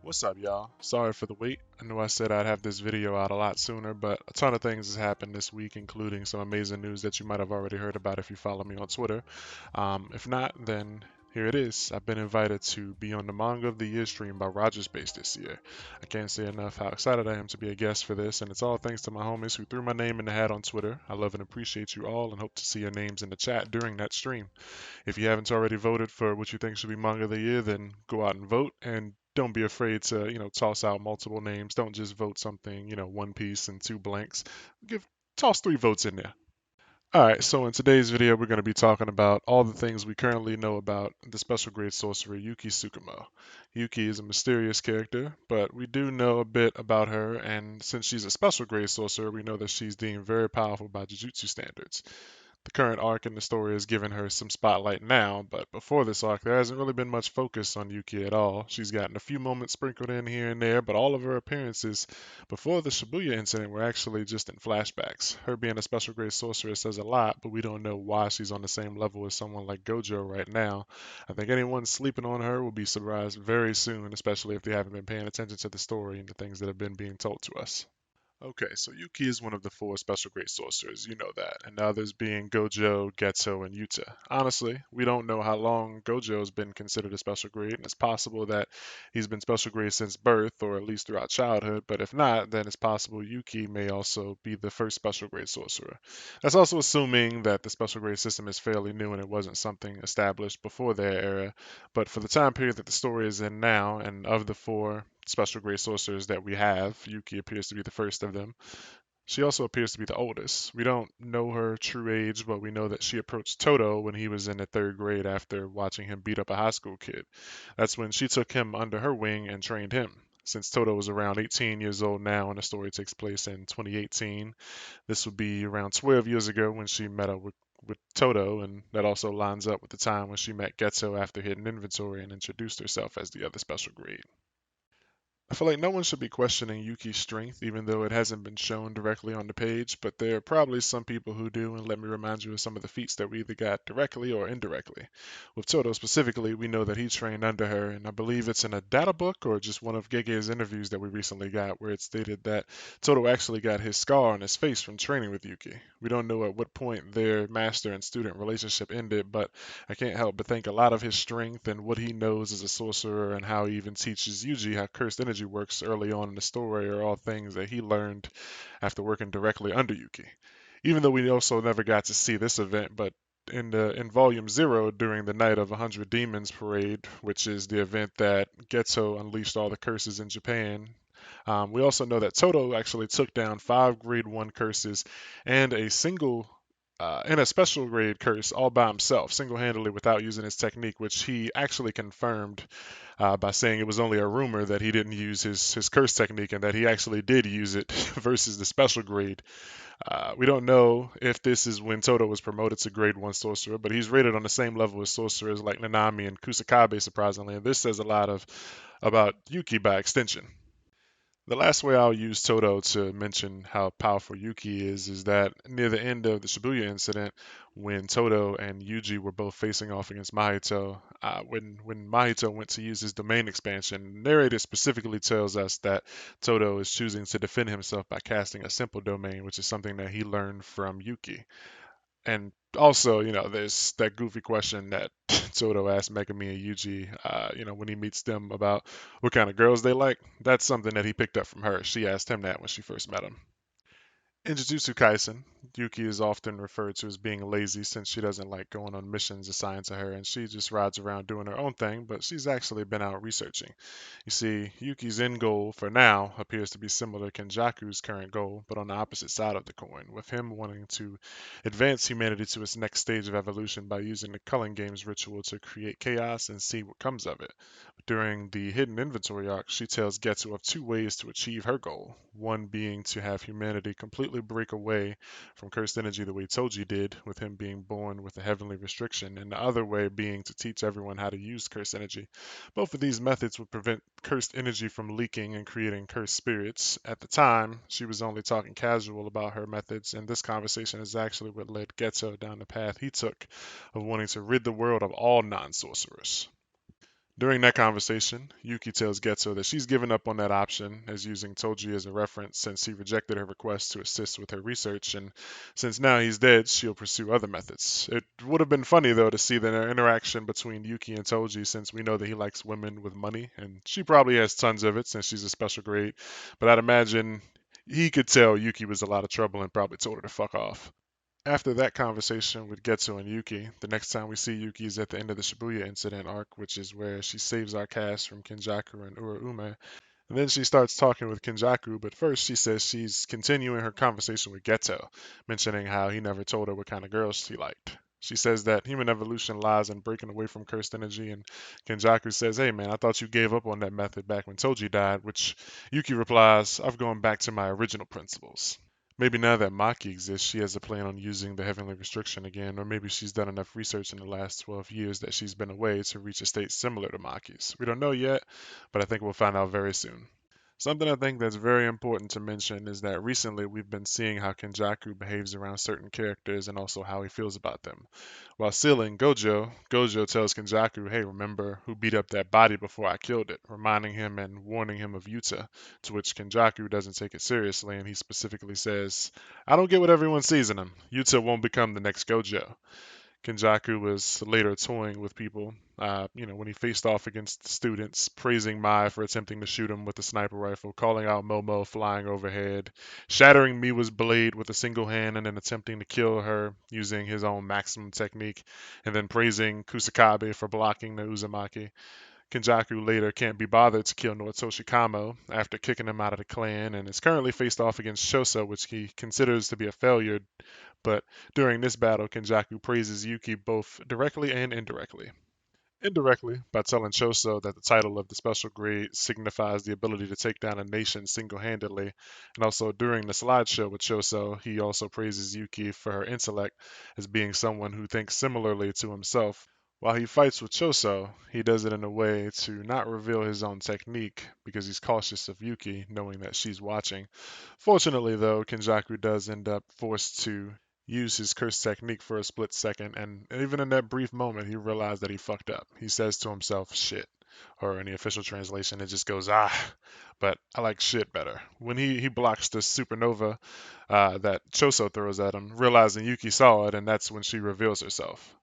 What's up, y'all? Sorry for the wait. I know I said I'd have this video out a lot sooner, but a ton of things has happened this week, including some amazing news that you might have already heard about if you follow me on Twitter. If not, then here it is. I've been invited to be on the Manga of the Year stream by Roger Space this year. I can't say enough how excited I am to be a guest for this, and it's all thanks to my homies who threw my name in the hat on Twitter. I love and appreciate you all and hope to see your names in the chat during that stream. If you haven't already voted for what you think should be manga of the year, then go out and vote and don't be afraid to, toss out multiple names. Don't just vote something, one piece and two blanks. Give Toss three votes in there. All right, so in today's video, we're going to be talking about all the things we currently know about the special grade sorcerer Yuki Tsukumo. Yuki is a mysterious character, but we do know a bit about her, and since she's a special grade sorcerer, we know that she's deemed very powerful by Jujutsu standards. The current arc in the story has given her some spotlight now, but before this arc, there hasn't really been much focus on Yuki at all. She's gotten a few moments sprinkled in here and there, but all of her appearances before the Shibuya incident were actually just in flashbacks. Her being a special grade sorceress says a lot, but we don't know why she's on the same level as someone like Gojo right now. I think anyone sleeping on her will be surprised very soon, especially if they haven't been paying attention to the story and the things that have been being told to us. Okay, so Yuki is one of the four special great sorcerers, you know that, and the others being Gojo, Getto, and Yuta. Honestly, we don't know how long Gojo's been considered a special grade, and it's possible that he's been special grade since birth, or at least throughout childhood, but if not, then it's possible Yuki may also be the first special grade sorcerer. That's also assuming that the special grade system is fairly new and it wasn't something established before their era, but for the time period that the story is in now, and of the four special grade sorcerers that we have, Yuki appears to be the first of them. She also appears to be the oldest. We don't know her true age, but we know that she approached Toto when he was in the third grade after watching him beat up a high school kid. That's when she took him under her wing and trained him. Since Toto was around 18 years old now, and the story takes place in 2018, this would be around 12 years ago when she met up with Toto, and that also lines up with the time when she met Getto after hitting inventory and introduced herself as the other special grade. I feel like no one should be questioning Yuki's strength, even though it hasn't been shown directly on the page, but there are probably some people who do, and let me remind you of some of the feats that we either got directly or indirectly. With Toto specifically, we know that he trained under her, and I believe it's in a data book or just one of Gege's interviews that we recently got, where it stated that Toto actually got his scar on his face from training with Yuki. We don't know at what point their master and student relationship ended, but I can't help but think a lot of his strength and what he knows as a sorcerer and how he even teaches Yuji how cursed energy works early on in the story are all things that he learned after working directly under Yuki. Even though we also never got to see this event, but in Volume Zero during the Night of 100 Demons parade, which is the event that Getto unleashed all the curses in Japan. We also know that Toto actually took down five Grade 1 curses and a special grade curse all by himself, single-handedly without using his technique, which he actually confirmed by saying it was only a rumor that he didn't use his curse technique and that he actually did use it versus the special grade. We don't know if this is when Toto was promoted to grade 1 sorcerer, but he's rated on the same level as sorcerers like Nanami and Kusakabe, surprisingly, and this says a lot about Yuki by extension. The last way I'll use Toto to mention how powerful Yuki is that near the end of the Shibuya incident, when Toto and Yuji were both facing off against Mahito, when Mahito went to use his domain expansion, the narrator specifically tells us that Toto is choosing to defend himself by casting a simple domain, which is something that he learned from Yuki. And also, there's that goofy question that Toto asked Megami and Yuji, when he meets them about what kind of girls they like. That's something that he picked up from her. She asked him that when she first met him. In Jujutsu Kaisen, Yuki is often referred to as being lazy since she doesn't like going on missions assigned to her and she just rides around doing her own thing, but she's actually been out researching. You see, Yuki's end goal for now appears to be similar to Kenjaku's current goal, but on the opposite side of the coin, with him wanting to advance humanity to its next stage of evolution by using the Culling Games ritual to create chaos and see what comes of it. During the hidden inventory arc, she tells Getsu of two ways to achieve her goal. One being to have humanity completely break away from cursed energy the way Toji did, with him being born with a heavenly restriction, and the other way being to teach everyone how to use cursed energy. Both of these methods would prevent cursed energy from leaking and creating cursed spirits. At the time, she was only talking casual about her methods, and this conversation is actually what led Geto down the path he took of wanting to rid the world of all non sorcerers. During that conversation, Yuki tells Getsu that she's given up on that option as using Toji as a reference since he rejected her request to assist with her research, and since now he's dead, she'll pursue other methods. It would have been funny though to see the interaction between Yuki and Toji since we know that he likes women with money, and she probably has tons of it since she's a special grade, but I'd imagine he could tell Yuki was a lot of trouble and probably told her to fuck off. After that conversation with Getsu and Yuki, the next time we see Yuki is at the end of the Shibuya incident arc, which is where she saves our cast from Kenjaku and Uraume. And then she starts talking with Kenjaku, but first she says she's continuing her conversation with Geto, mentioning how he never told her what kind of girls she liked. She says that human evolution lies in breaking away from cursed energy, and Kenjaku says, "Hey man, I thought you gave up on that method back when Toji died," which Yuki replies, "I've gone back to my original principles." Maybe now that Maki exists, she has a plan on using the heavenly restriction again, or maybe she's done enough research in the last 12 years that she's been away to reach a state similar to Maki's. We don't know yet, but I think we'll find out very soon. Something I think that's very important to mention is that recently we've been seeing how Kenjaku behaves around certain characters and also how he feels about them. While sealing Gojo, Gojo tells Kenjaku, "Hey, remember who beat up that body before I killed it," reminding him and warning him of Yuta, to which Kenjaku doesn't take it seriously and he specifically says, "I don't get what everyone sees in him. Yuta won't become the next Gojo." Kenjaku was later toying with people, when he faced off against students, praising Mai for attempting to shoot him with a sniper rifle, calling out Momo flying overhead, shattering Miwa's blade with a single hand, and then attempting to kill her using his own maximum technique, and then praising Kusakabe for blocking the Uzumaki. Kenjaku later can't be bothered to kill Noritoshi Kamo after kicking him out of the clan, and is currently faced off against Shoso, which he considers to be a failure, but during this battle, Kenjaku praises Yuki both directly and indirectly. Indirectly, by telling Choso that the title of the special grade signifies the ability to take down a nation single handedly. And also during the slideshow with Choso, he also praises Yuki for her intellect as being someone who thinks similarly to himself. While he fights with Choso, he does it in a way to not reveal his own technique because he's cautious of Yuki, knowing that she's watching. Fortunately, though, Kenjaku does end up forced to use his curse technique for a split second, and even in that brief moment, he realized that he fucked up. He says to himself, "Shit." Or in the official translation, it just goes, "Ah." But I like shit better. When he blocks the supernova that Choso throws at him, realizing Yuki saw it, and that's when she reveals herself.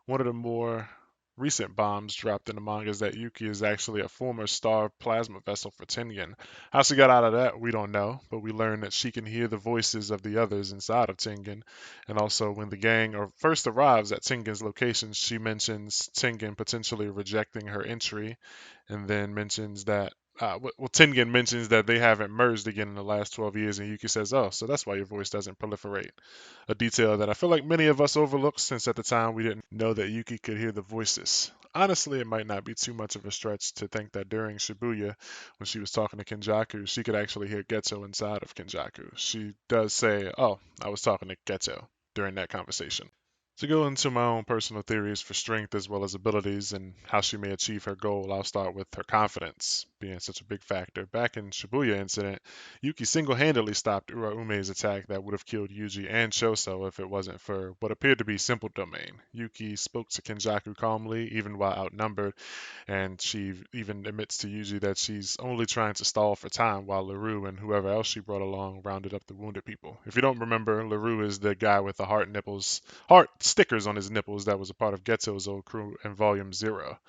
One of the more recent bombs dropped in the manga is that Yuki is actually a former star plasma vessel for Tengen. How she got out of that, we don't know, but we learn that she can hear the voices of the others inside of Tengen. And also, when the gang first arrives at Tengen's location, she mentions Tengen potentially rejecting her entry, and then mentions that. Tengen mentions that they haven't merged again in the last 12 years, and Yuki says, "Oh, so that's why your voice doesn't proliferate." A detail that I feel like many of us overlooked since at the time we didn't know that Yuki could hear the voices. Honestly, it might not be too much of a stretch to think that during Shibuya, when she was talking to Kenjaku, she could actually hear Geto inside of Kenjaku. She does say, "Oh, I was talking to Geto," during that conversation. To go into my own personal theories for strength as well as abilities and how she may achieve her goal, I'll start with her confidence being such a big factor. Back in Shibuya incident, Yuki single-handedly stopped Uraume's attack that would have killed Yuji and Choso if it wasn't for what appeared to be simple domain. Yuki spoke to Kenjaku calmly, even while outnumbered, and she even admits to Yuji that she's only trying to stall for time while LaRue and whoever else she brought along rounded up the wounded people. If you don't remember, LaRue is the guy with the heart stickers on his nipples that was a part of Geto's old crew in Volume Zero.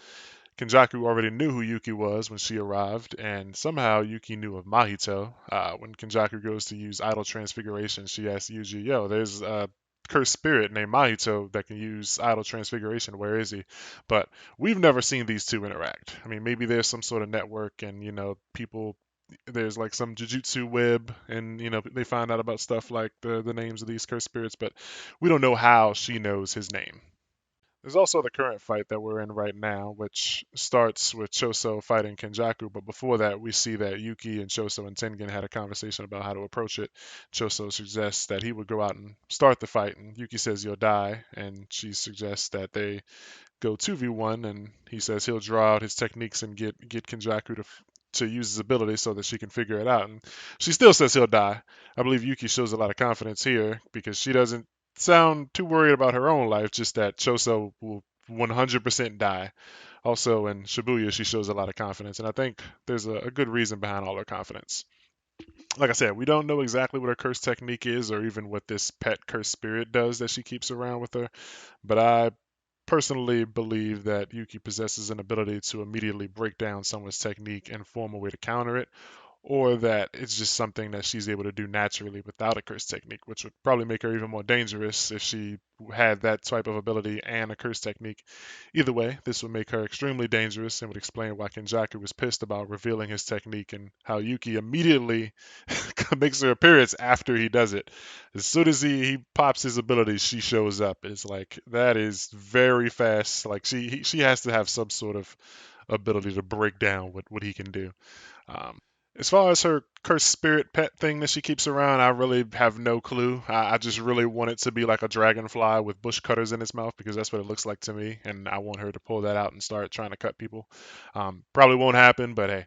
Kenjaku already knew who Yuki was when she arrived, and somehow Yuki knew of Mahito. When Kenjaku goes to use Idol Transfiguration, she asks Yuji, "Yo, there's a cursed spirit named Mahito that can use Idol Transfiguration. Where is he?" But we've never seen these two interact. I mean, maybe there's some sort of network, and people. There's like some Jujutsu web, and they find out about stuff like the names of these cursed spirits, but we don't know how she knows his name. There's also the current fight that we're in right now, which starts with Choso fighting Kenjaku, but before that, we see that Yuki and Choso and Tengen had a conversation about how to approach it. Choso suggests that he would go out and start the fight, and Yuki says you'll die, and she suggests that they go 2v1, and he says he'll draw out his techniques and get Kenjaku to use his ability so that she can figure it out. And she still says he'll die. I believe Yuki shows a lot of confidence here because she doesn't sound too worried about her own life, just that Choso will 100% die. Also, in Shibuya, she shows a lot of confidence, and I think there's a good reason behind all her confidence. Like I said, we don't know exactly what her curse technique is or even what this pet curse spirit does that she keeps around with her, but I personally believe that Yuki possesses an ability to immediately break down someone's technique and form a way to counter it, or that it's just something that she's able to do naturally without a curse technique, which would probably make her even more dangerous if she had that type of ability and a curse technique. Either way, this would make her extremely dangerous and would explain why Kenjaku was pissed about revealing his technique and how Yuki immediately makes her appearance after he does it. As soon as he pops his ability, she shows up. It's like that is very fast. Like she has to have some sort of ability to break down what he can do. As far as her cursed spirit pet thing that she keeps around, I really have no clue. I just really want it to be like a dragonfly with bush cutters in its mouth because that's what it looks like to me, and I want her to pull that out and start trying to cut people. Probably won't happen, but hey,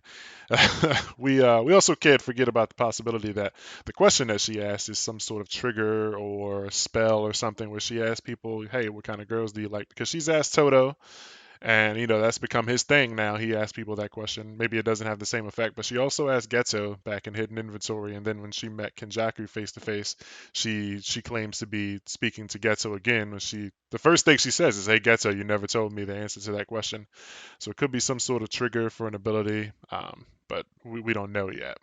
we also can't forget about the possibility that the question that she asked is some sort of trigger or a spell or something where she asks people, "Hey, what kind of girls do you like?" Because she's asked Toto, and that's become his thing now. He asks people that question. Maybe it doesn't have the same effect, but she also asked Geto back in Hidden Inventory, and then when she met Kenjaku face to face, she claims to be speaking to Geto again. When the first thing she says is, "Hey Geto, you never told me the answer to that question." So it could be some sort of trigger for an ability, but we don't know yet.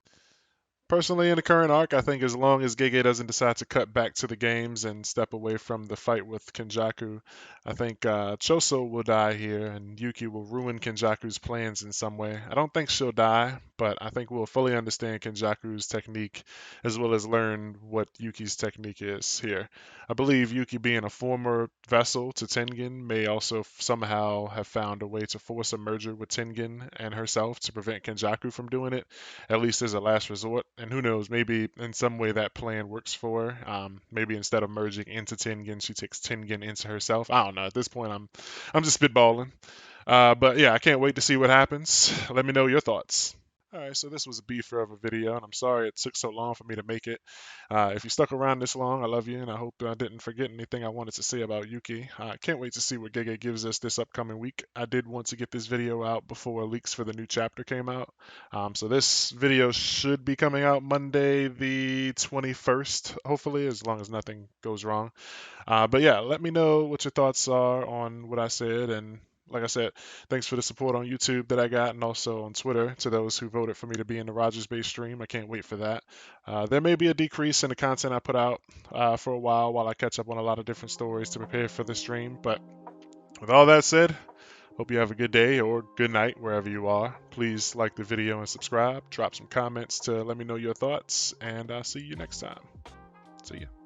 Personally, in the current arc, I think as long as Gege doesn't decide to cut back to the games and step away from the fight with Kenjaku, I think Choso will die here and Yuki will ruin Kenjaku's plans in some way. I don't think she'll die, but I think we'll fully understand Kenjaku's technique as well as learn what Yuki's technique is here. I believe Yuki, being a former vessel to Tengen, may also somehow have found a way to force a merger with Tengen and herself to prevent Kenjaku from doing it, at least as a last resort. And who knows, maybe in some way that plan works for her. Maybe instead of merging into Tengen, she takes Tengen into herself. I don't know. At this point, I'm just spitballing. But yeah, I can't wait to see what happens. Let me know your thoughts. Alright, so this was a Be Forever video, and I'm sorry it took so long for me to make it. If you stuck around this long, I love you, and I hope I didn't forget anything I wanted to say about Yuki. I can't wait to see what Gege gives us this upcoming week. I did want to get this video out before leaks for the new chapter came out. So this video should be coming out Monday the 21st, hopefully, as long as nothing goes wrong. But yeah, let me know what your thoughts are on what I said. And like I said, thanks for the support on YouTube that I got and also on Twitter to those who voted for me to be in the Rogers Bay stream. I can't wait for that. There may be a decrease in the content I put out for a while I catch up on a lot of different stories to prepare for the stream. But with all that said, hope you have a good day or good night wherever you are. Please like the video and subscribe. Drop some comments to let me know your thoughts. And I'll see you next time. See ya.